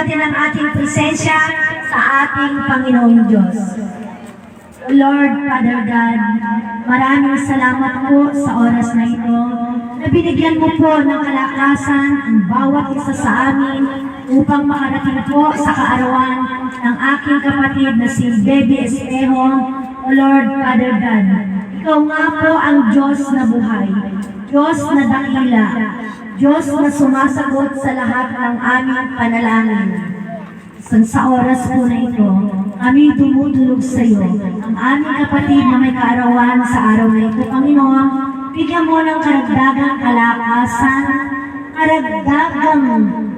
natin ang ating presensya sa ating Panginoong Diyos. Lord, Father God, maraming salamat po sa oras na ito na binigyan mo po ng kalakasan ang bawat isa sa amin upang makarating po sa kaarawan ng aking kapatid na si Baby Espejo. Lord, Father God, ikaw nga po ang Diyos na buhay, Diyos na dakila, Diyos na sumasagot sa lahat ng aming panalangin. Sa oras po na ito, kami tumutulog sa iyo. Ang aming kapatid na may kaarawan sa araw na ito, Panginoon, bigyan mo ng karagdagang kalakasan, karagdagang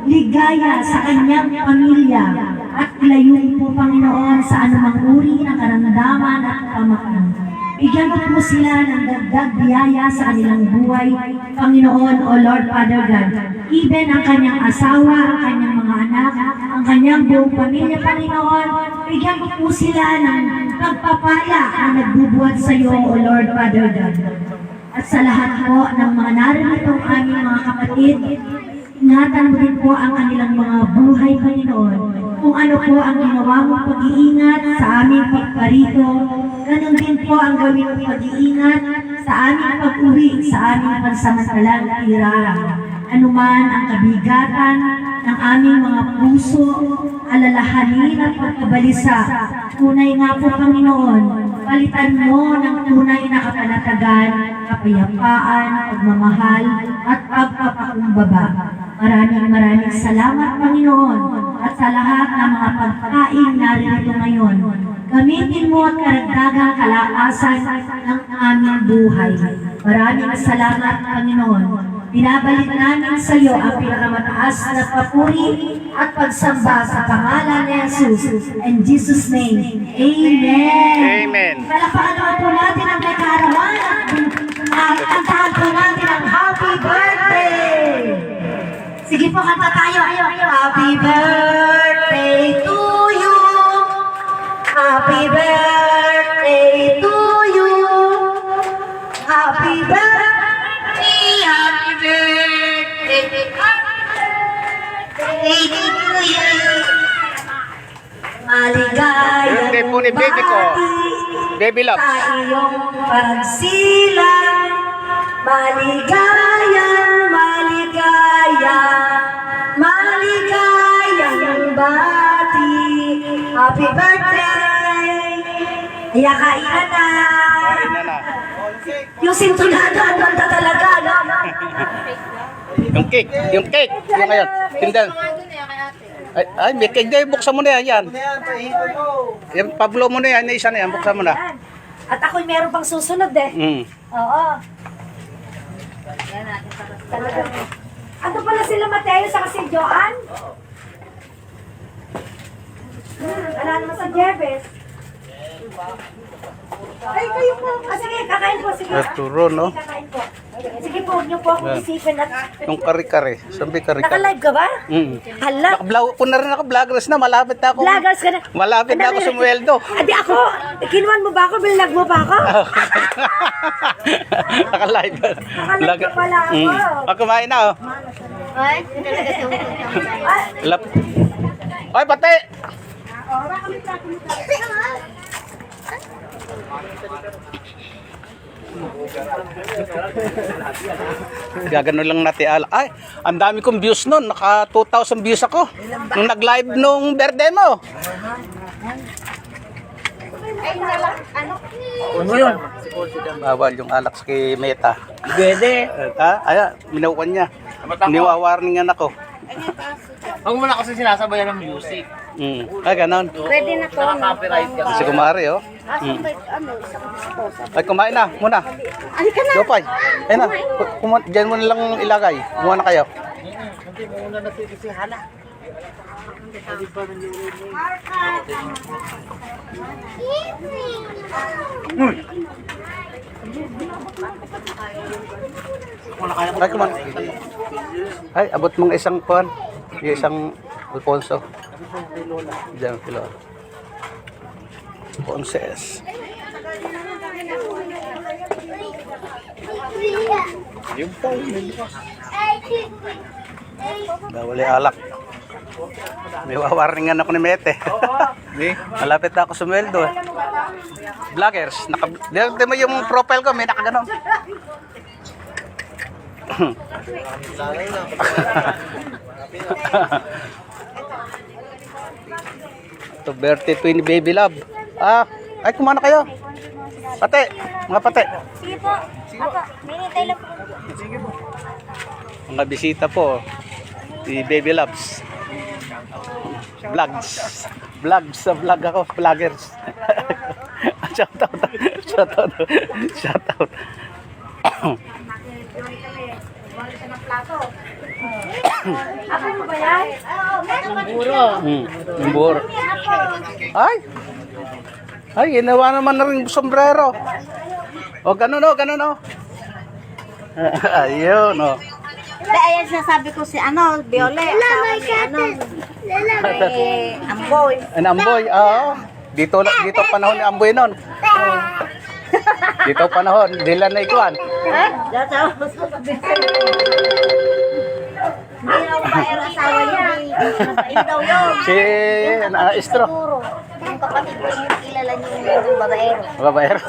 ligaya sa kanyang pamilya, at layong po, Panginoon, sa anumang uri ng karamdaman at pamakan. Bigyan mo po sila ng dagdag biyaya sa kanilang buhay, Panginoon, O Lord, Father God. Even ang kanyang asawa, ang kanyang mga anak, ang kanyang buong pamilya, Panginoon, bigyan mo po sila ng pagpapala na nagbubuhat sa iyo, O Lord, Father God. At sa lahat po ng mga narinitong aming mga kapatid, ingatan mo din po ang kanilang mga buhay, Panginoon. Kung ano po ang ginawa mong pag-iingat sa aming pagparito, ganun din po ang gawin mong pag-iingat sa aming pag-uwi, sa aming pansamantalang tirahan. Anuman ang kabigatan ng aming mga puso, alalahanin at pagkabalisa, tunay nga po, Panginoon, palitan mo ng tunay na kapanatagan, kapayapaan, pagmamahal, at pagpapakumbaba. Maraming salamat, Panginoon, at sa lahat ng mga pagkain narito ngayon. Gamitin mo at karagdagang kalakasan ng aming buhay. Maraming salamat, Panginoon. Binabalik namin sa iyo ang pinakamataas na papuri at pagsamba sa pangalan ni Jesus. In Jesus' name, Amen. Amen. Palakpakan naman po natin ang may kaarawan at kantahan po natin ang Happy Birthday! Sige po, kanta tayo. Happy birthday to you. Happy birthday to you. Happy birthday, happy birthday, happy birthday to you. Maligayang Birthday po ni baby ko. Baby love. sa iyong pagsilang. Maligayang bati. Happy birthday! Kaya kainan na. Kain na na. Yung sintunado, ang ganda talaga, no? Yung cake. Yung ngayon. Tindan. Ay, may cake na. Buksan mo na yan. Yan, Pablo mo na yan. Isa na yan. Buksan mo na. At ako'y meron pang susunod eh. Oo. Talagang. Ano pala sila Mateo sa si Joan? Wala naman si Jebes. Ay, kayo po. Sige, kakain po. Sige. Arturo, no? Kakain po. Sige po, huwag niyo po akong isipin at... Yung kare-kare. Sabi kare-kare. Naka-live ka ba? Hala. Kung na rin ako, vloggers na. Malapit na ako. Vloggers ka na. Malapit na ako sa Mueldo. Adi ako, kinuan mo ba ako? Bilag mo ba ako? Naka-live. Naka-live ka pala ako. Kumain na, oh. Ay, Lap. Ay, pati! Gagano lang natin ala. Ay, ang dami kong views nun. Naka 2,000 views ako. Nung nag-live nung birthday mo. Ano yun? Bawal yung alak sa kay Meta. Pwede. Ay, minawan niya. Niwa-warningan ako. Huwag mo na kasi sinasabayan ng music. Ay, ganon. pwede na to. Naka-copyright ka. Si Kumari, oh. Ay, kumain na, muna. Halika na. Lopay. Ayun na. Diyan mo na lang ilagay. Kumuha na kayo. Hindi mo una natin kasi hala. Ay, kumain. Ay, abot mong isang kuhan. Yung isang Alfonso. Diyan, kilo. Ponces. Yung po, bawal yung alak. May wawarningan ako ni Mete. Malapit na ako sumweldo. Vloggers. Di mo yung profile ko, may nakaganon. Ito, birthday twin baby love. Ay, kumana kayo. Pate, mga pate. Sige po. Ako, minitay lang po. Mga bisita po. Si Baby Loves. Vlogs. Vlogs sa vlog ako. Vloggers. Shout out. Shout out. Shout out. Ako mo ba yan? Puro. Yung buro. Ay! Ay, ginawa naman na rin sombrero. O, ganun o, ganun o. Ayun o. Hindi, ayan sinasabi ko si Biole. Asawa ni Amboy. Amboy, oo. Dito panahon ni Amboy nun. Dito panahon, dila na ikuan. Hindi na babaero asawa niya. Mabait daw yun. Si Istro. Puro. Yung kapatid ko yung kilala niyo yung babaero. Babaero.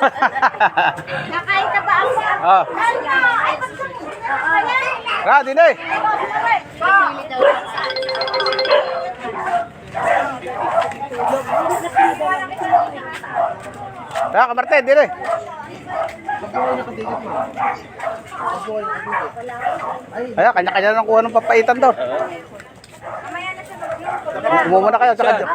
Nakain ka ba ako? Oh. Ra, dinay. Ra, kamarte, dinay. Ay, kanya-kanya nang kuha ng papaitan doon. Umumo na kayo, tsaka dyan.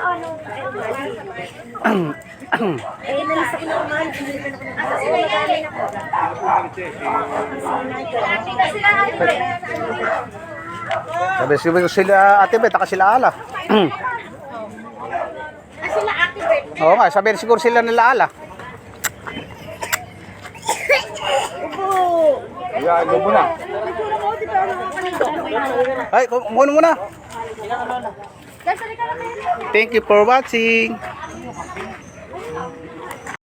Sabi ko sila Ate Bet, sila Ala. Sila activate. Oo nga, sabi siguro sila nila Ala. Yan, mo na. Ay, kuno muna. Thank you for watching.